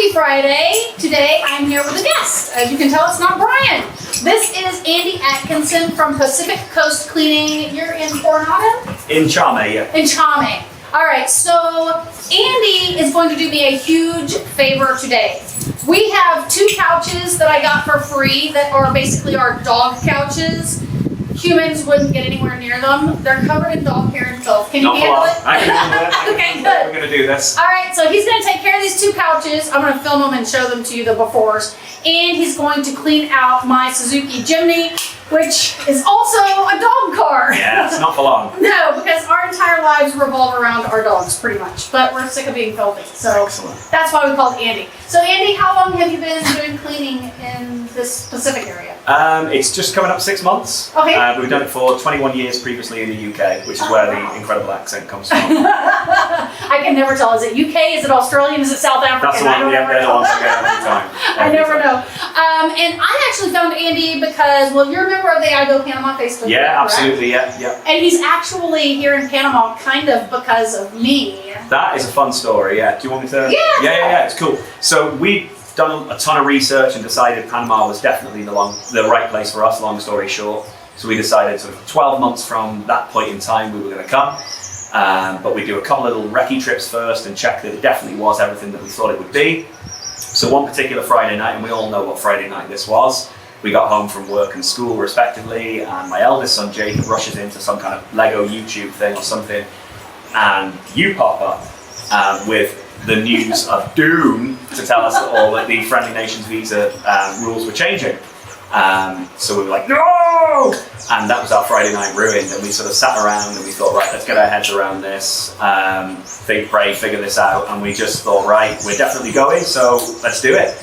Happy Friday! Today I'm here with a guest. As you can tell, it's not Brian. This is Andy Atkinson from Pacific Coast Cleaning. You're in Coronado? In Chame, yeah. In Chame. Alright, so Andy is going to do me a huge favor today. We have 2 couches that I got for free that are basically our dog couches. Humans wouldn't get anywhere near them. They're covered in dog hair and filth. Can you handle it? I can handle it. Okay, good. We're going to do this. Alright, so he's going to take care of these 2 couches. I'm going to film them and show them to you, the befores. And he's going to clean out my Suzuki Jimny, which is also a dog car. Yeah, it's not for long. No, because our entire lives revolve around our dogs, pretty much. But we're sick of being filthy, so Excellent. that's why we called Andy. So Andy, how long have you been doing cleaning in this Pacific area? It's just coming up 6 months. Okay. We've done it for 21 years previously in the UK, which is where the incredible accent comes from. I can never tell. Is it UK? Is it Australian? Is it South African? That's the one, yeah, they're the ones that get every time. I never know. And I actually found Andy because, well, you're a member of the I Go Panama Facebook group, Yeah, correct? absolutely, yeah. And he's actually here in Panama kind of because of me. That is a fun story, yeah. Do you want me to? Yeah. It's cool. So we've done a ton of research and decided Panama was definitely the right place for us, long story short. So we decided sort of 12 months from that point in time we were going to come. But we do a couple of little recce trips first and check that it definitely was everything that we thought it would be. So one particular Friday night, and we all know what Friday night this was, we got home from work and school respectively, and my eldest son Jacob rushes into some kind of Lego YouTube thing or something, and you pop up with the news of doom to tell us that the Friendly Nations visa rules were changing. So we were like, no! And that was our Friday night ruined, and we sort of sat around and we thought, right, let's get our heads around this, think, pray, figure this out, and we just thought, right, we're definitely going, so let's do it.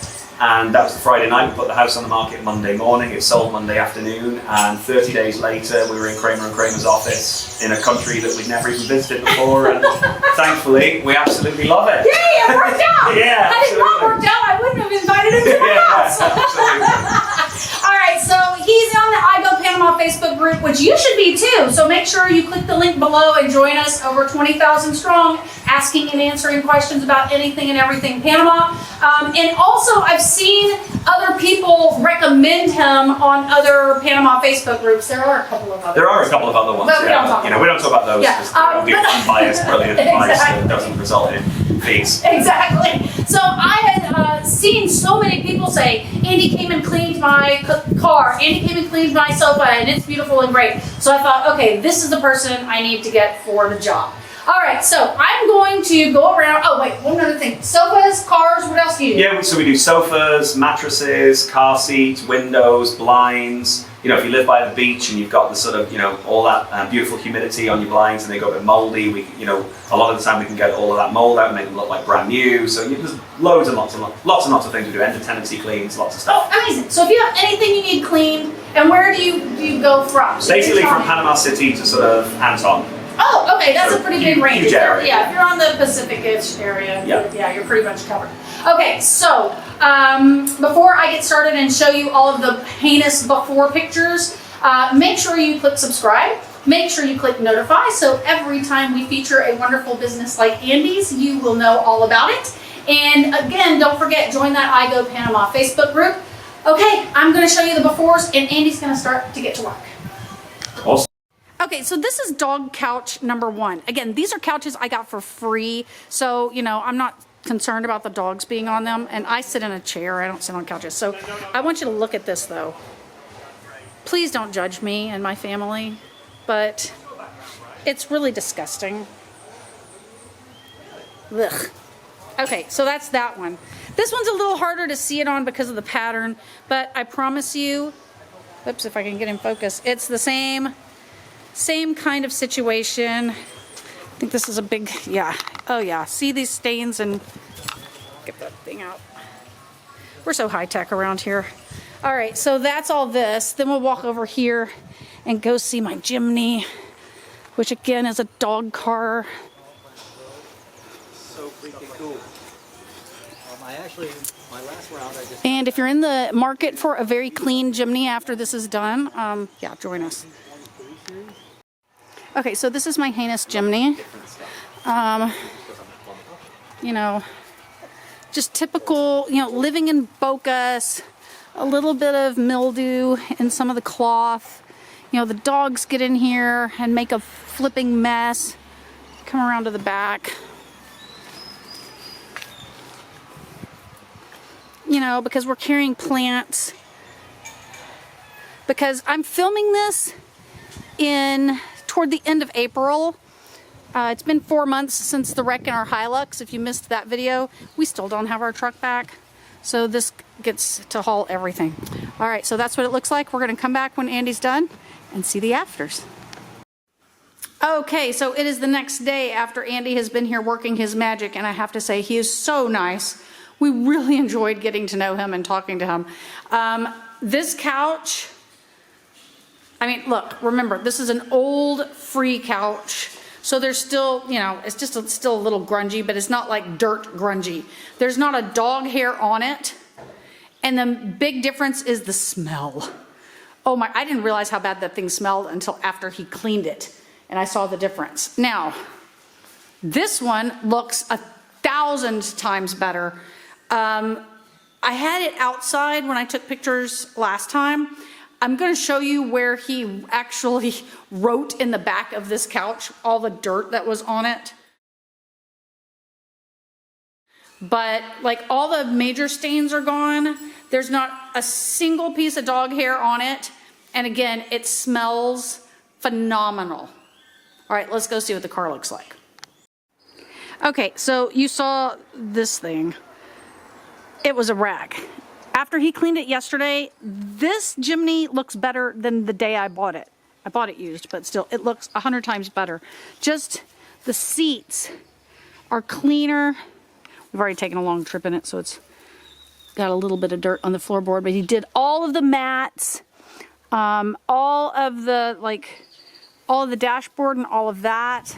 And that was the Friday night. We put the house on the market Monday morning, it sold Monday afternoon, and 30 days later we were in Kramer & Kramer's office in a country that we'd never even visited before, and thankfully we absolutely love it. Yay, it worked out! Yeah, Had it not worked out, I wouldn't have invited him to my house. Absolutely. Alright, so he's on the I Go Panama Facebook group, which you should be too. So make sure you click the link below and join us, over 20,000 strong, asking and answering questions about anything and everything Panama. And also, I've seen other people recommend him on other Panama Facebook groups. There are a couple of others. There are a couple of other ones, But we don't talk we don't talk about those because they don't give unbiased, brilliant advice that doesn't result in fees. Exactly. So I had seen so many people say, Andy came and cleaned my car, Andy came and cleaned my sofa, and it's beautiful and great. So I thought, okay, this is the person I need to get for the job. All right, so I'm going to go around. Oh, wait, one other thing. Sofas, cars, what else do you do? Yeah, so we do sofas, mattresses, car seats, windows, blinds. You know, if you live by the beach and you've got the sort of, all that beautiful humidity on your blinds and they go a bit moldy, a lot of the time we can get all of that mold out and make them look like brand new. So there's loads and lots of things we do. End of tenancy cleans, lots of stuff. Oh, amazing. So if you have anything you need cleaned, and where do you go from? Basically from Panama City to sort of Anton. Oh, okay, that's a pretty big range. Huge area. Yeah, if you're on the Pacific-ish area, yeah, you're pretty much covered. Okay, so before I get started and show you all of the heinous before pictures, make sure you click subscribe. Make sure you click notify, so every time we feature a wonderful business like Andy's, you will know all about it. And again, don't forget, join that I Go Panama Facebook group. Okay, I'm going to show you the befores, and Andy's going to start to get to work. Awesome. Okay, so this is dog couch number 1. Again, these are couches I got for free, so, I'm not concerned about the dogs being on them, and I sit in a chair, I don't sit on couches. So I want you to look at this, though. Please don't judge me and my family, but it's really disgusting. Ugh. Okay, so that's that one. This one's a little harder to see it on because of the pattern, but I promise you, oops, if I can get in focus, it's the same kind of situation. I think this is a big, yeah. Oh yeah, see these stains, and get that thing out. We're so high tech around here. All right, so that's all this. Then we'll walk over here and go see my Jimny, which again is a dog car. So freaking cool. My last round I just... And if you're in the market for a very clean Jimny after this is done, yeah, join us. Okay, so this is my heinous Jimny. just typical, you know, living in Bocas, a little bit of mildew in some of the cloth. You know, the dogs get in here and make a flipping mess. Come around to the back. You know, because we're carrying plants. Because I'm filming this toward the end of April. It's been 4 months since the wreck in our Hilux. If you missed that video, we still don't have our truck back. So this gets to haul everything. All right, so that's what it looks like. We're gonna come back when Andy's done and see the afters. Okay, so it is the next day after Andy has been here working his magic, and I have to say, he is so nice. We really enjoyed getting to know him and talking to him. This couch, I mean, look, remember, this is an old free couch. So there's still, you know, it's just still a little grungy, but it's not like dirt grungy. There's not a dog hair on it. And the big difference is the smell. Oh my, I didn't realize how bad that thing smelled until after he cleaned it. And I saw the difference. Now, this one looks 1,000 times better. I had it outside when I took pictures last time. I'm going to show you where he actually wrote in the back of this couch all the dirt that was on it. But like all the major stains are gone. There's not a single piece of dog hair on it. And again, it smells phenomenal. All right, let's go see what the car looks like. Okay, so you saw this thing. It was a wreck. After he cleaned it yesterday, this Jimny looks better than the day I bought it. I bought it used, but still, it looks 100 times better. Just the seats are cleaner. We've already taken a long trip in it, so it's got a little bit of dirt on the floorboard, but he did all of the mats, all of the dashboard and all of that.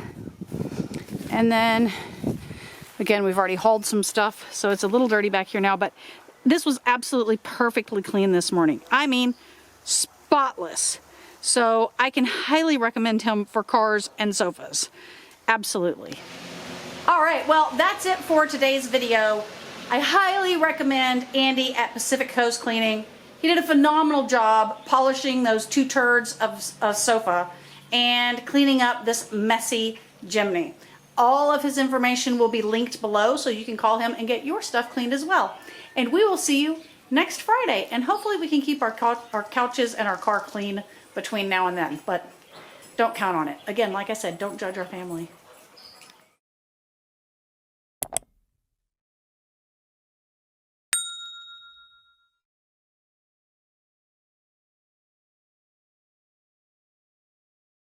And then, again, we've already hauled some stuff, so it's a little dirty back here now, but this was absolutely perfectly clean this morning. I mean, spotless. So I can highly recommend him for cars and sofas. Absolutely. All right, well, that's it for today's video. I highly recommend Andy at Pacific Coast Cleaning. He did a phenomenal job polishing those 2 turds of a sofa and cleaning up this messy Jimny. All of his information will be linked below, so you can call him and get your stuff cleaned as well. And we will see you next Friday, and hopefully we can keep our couches and our car clean between now and then, but don't count on it. Again, like I said, don't judge our family.